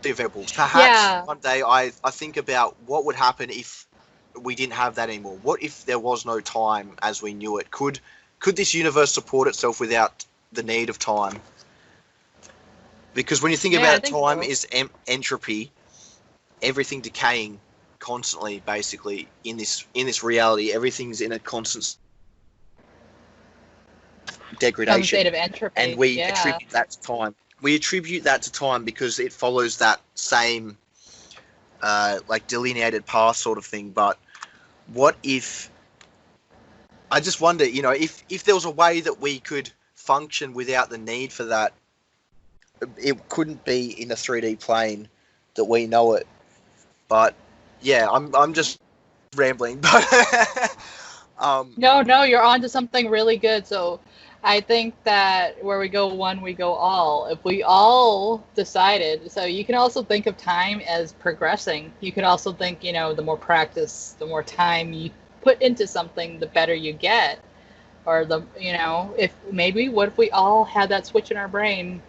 variables. Perhaps one day I think about what would happen if we didn't have that anymore. What if there was no time as we knew it? Could this universe support itself without the need of time? Because when you think about it, time is entropy, everything decaying constantly, basically in this reality. Everything's in a constant degradation, some state of entropy, and we attribute that to time. We attribute that to time because it follows that same like delineated path sort of thing. But what if, I just wonder, if there was a way that we could function without the need for that, it couldn't be in a 3D plane that we know it. But yeah, I'm just rambling. But No, you're on to something really good. So I think that where we go one, we go all. If we all decided, so you can also think of time as progressing. You could also think, the more practice, the more time you put into something, the better you get. Or what if we all had that switch in our brain,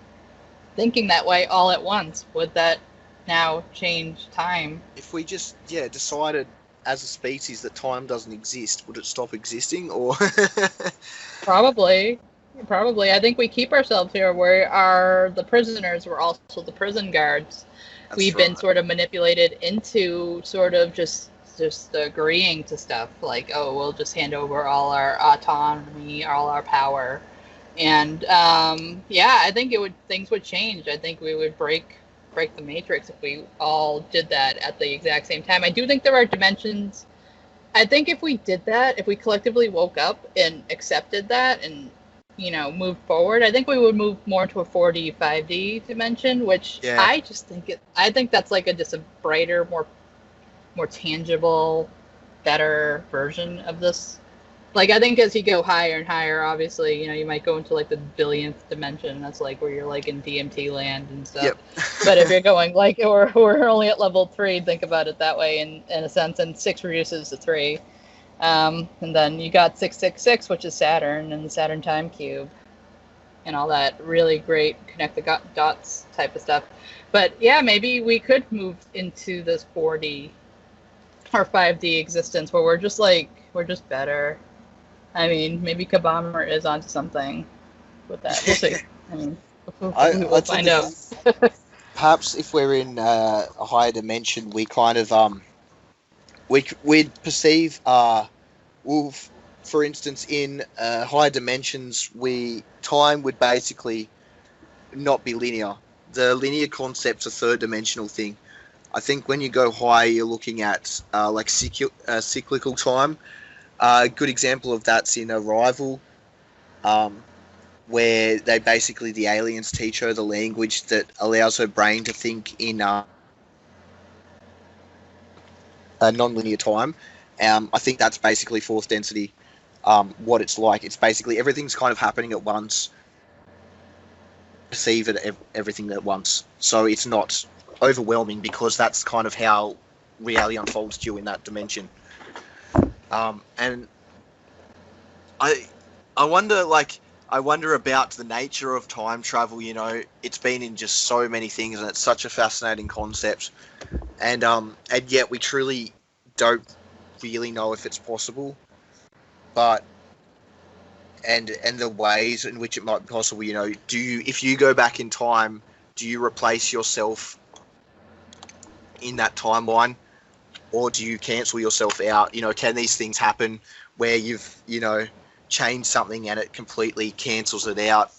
thinking that way all at once? Would that now change time? If we just decided as a species that time doesn't exist, would it stop existing? Or Probably. I think we keep ourselves here. We are the prisoners. We're also the prison guards. We've been sort of manipulated into sort of just agreeing to stuff like, oh, we'll just hand over all our autonomy, all our power. And I think things would change. I think we would break the matrix if we all did that at the exact same time. I do think there are dimensions. I think if we did that, if we collectively woke up and accepted that and moved forward, I think we would move more to a 4D, 5D dimension, which I think that's like just a brighter, more tangible, better version of this. Like, I think as you go higher and higher, obviously, you might go into like the billionth dimension. That's like where you're like in DMT land and stuff. Yep. But if you're going like, we're only at level 3, think about it that way in a sense, and 6 reduces to 3. And then you got 666, which is Saturn and the Saturn time cube and all that really great connect the dots type of stuff. But yeah, maybe we could move into this 4D or 5D existence where we're just like We're just better. I mean, maybe Kabammer is onto something with that. We'll see. I mean, I we'll tend find to out. think perhaps if we're in a higher dimension, we kind of we'd perceive well, for instance, in higher dimensions, time would basically not be linear. The linear concept's a third dimensional thing. I think when you go higher, you're looking at like cyclical time. A good example of that's in Arrival, um, where they basically the aliens teach her the language that allows her brain to think in a non-linear time. I think that's basically fourth density. What it's like, it's basically everything's kind of happening at once. Perceive it everything at once, so it's not overwhelming because that's kind of how reality unfolds to you in that dimension. And I wonder, I wonder about the nature of time travel. You know, it's been in just so many things, and it's such a fascinating concept. And yet we truly don't really know if it's possible. But and the ways in which it might be possible. You know, if you go back in time, do you replace yourself in that timeline, or do you cancel yourself out? You know, can these things happen where you've changed something and it completely cancels it out?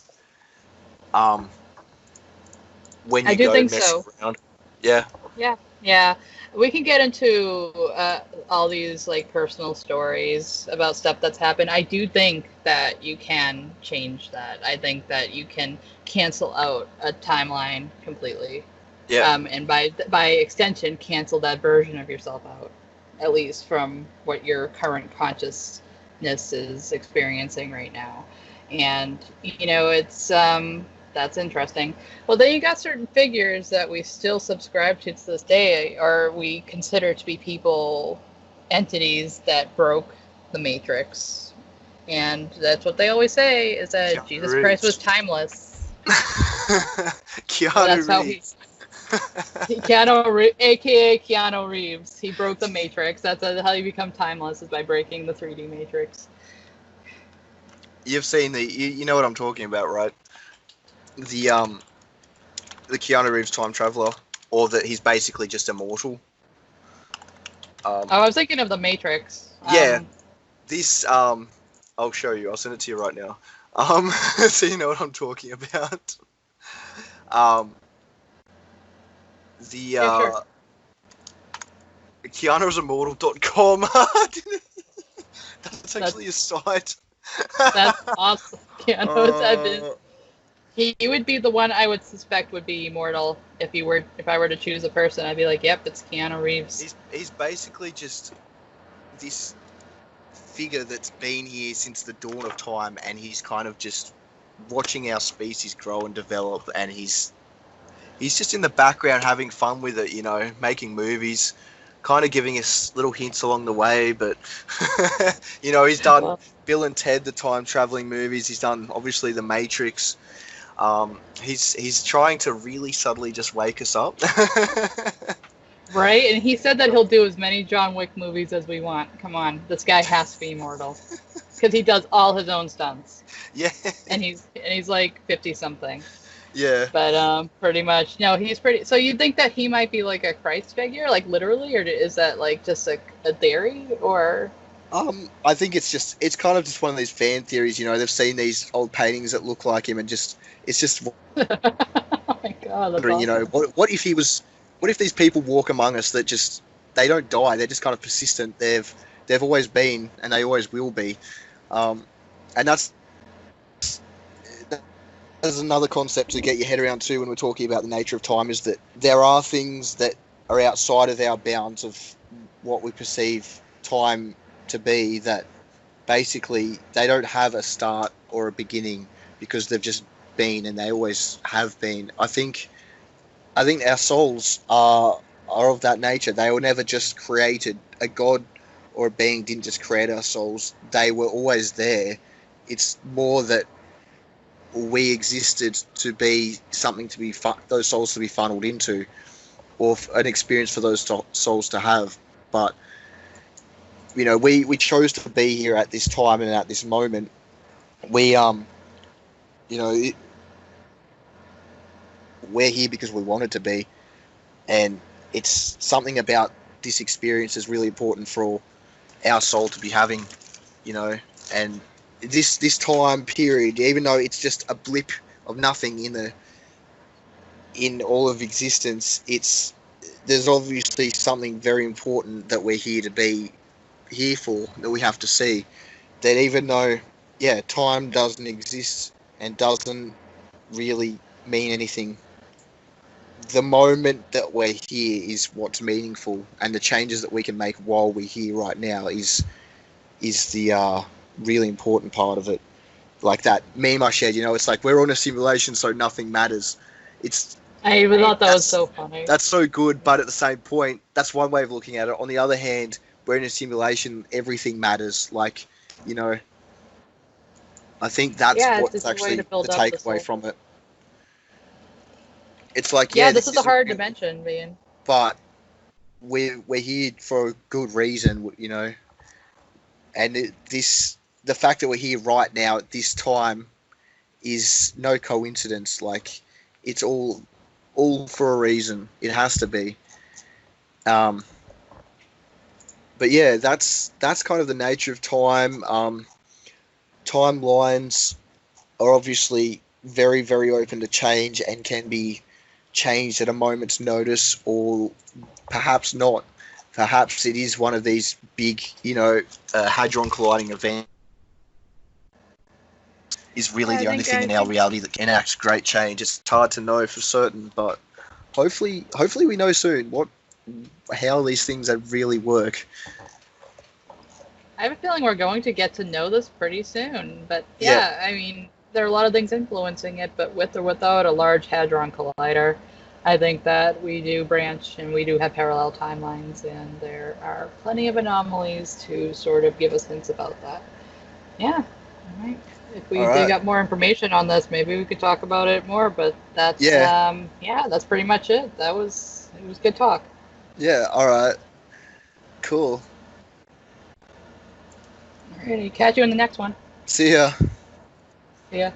When I you do go think messing so. around, yeah. Yeah. We can get into all these like personal stories about stuff that's happened. I do think that you can change that. I think that you can cancel out a timeline completely, Yeah. and by extension, cancel that version of yourself out, at least from what your current consciousness is experiencing right now. And it's that's interesting. Well, then you got certain figures that we still subscribe to this day, or we consider to be people, entities that broke the Matrix. And that's what they always say, is that Keanu Jesus Christ was Reeves. timeless. Well, Keanu that's how Reeves. aka Keanu Reeves. He broke the Matrix. That's how you become timeless, is by breaking the 3D Matrix. You've seen you know what I'm talking about, right? The Keanu Reeves time traveler, or that he's basically just immortal. I was thinking of the Matrix. Yeah, this I'll show you. I'll send it to you right now. So you know what I'm talking about. Um, the Yeah, sure. Keanu'sImmortal.com. That's actually a site. That's awesome. Keanu's Evan. Uh, He would be the one I would suspect would be immortal if I were to choose a person. I'd be like, yep, it's Keanu Reeves. he's basically just this figure that's been here since the dawn of time, and he's kind of just watching our species grow and develop, and he's just in the background having fun with it, making movies, kind of giving us little hints along the way. But he's done Bill and Ted, the time traveling movies. He's done obviously The Matrix. He's trying to really subtly just wake us up. Right? And he said that he'll do as many John Wick movies as we want. Come on, this guy has to be immortal because he does all his own stunts. Yeah. And he's like 50 something. Yeah. But pretty much, no, he's pretty. So you think that he might be like a Christ figure, like literally, or is that like just a theory, or? I think it's kind of just one of these fan theories. They've seen these old paintings that look like him, and it's just Oh my God, that's wondering, awesome. what if these people walk among us that just, they don't die, they're just kind of persistent. They've always been, and they always will be. And that's another concept to get your head around too when we're talking about the nature of time, is that there are things that are outside of our bounds of what we perceive time to be, that basically they don't have a start or a beginning, because they've just been, and they always have been. I think our souls are of that nature. They were never just created. A god or a being didn't just create our souls. They were always there. It's more that we existed to be something to be those souls to be funneled into, or an experience for those souls to have. But we chose to be here at this time and at this moment. We you know it, we're here because we wanted to be, and it's something about this experience is really important for our soul to be having, you know, and this time period, even though it's just a blip of nothing in all of existence, there's obviously something very important that we're here to be here for, that we have to see. That even though, yeah, time doesn't exist and doesn't really mean anything, the moment that we're here is what's meaningful, and the changes that we can make while we're here right now is the really important part of it. Like that meme I shared, it's like we're on a simulation, so nothing matters. It's I even thought that was so funny. That's so good, but at the same point, that's one way of looking at it. On the other hand, we're in a simulation, everything matters. Like, I think that's what's actually the takeaway from it. It's like, this is a hard dimension, man. But we're here for a good reason, and the fact that we're here right now at this time is no coincidence. Like, it's all for a reason. It has to be. But yeah, that's kind of the nature of time. Timelines are obviously very, very open to change and can be changed at a moment's notice, or perhaps not. Perhaps it is one of these big, hadron colliding events is really the only thing in our reality that can enact great change. It's hard to know for certain, but hopefully we know soon how these things really work. I have a feeling we're going to get to know this pretty soon, but yeah. I mean, there are a lot of things influencing it, but with or without a large hadron collider, I think that we do branch and we do have parallel timelines, and there are plenty of anomalies to sort of give us hints about that. Yeah, all right. If we dig up more information on this, maybe we could talk about it more, but that's that's pretty much it. It was good talk. Yeah, all right. Cool. Alrighty, catch you in the next one. See ya. See ya.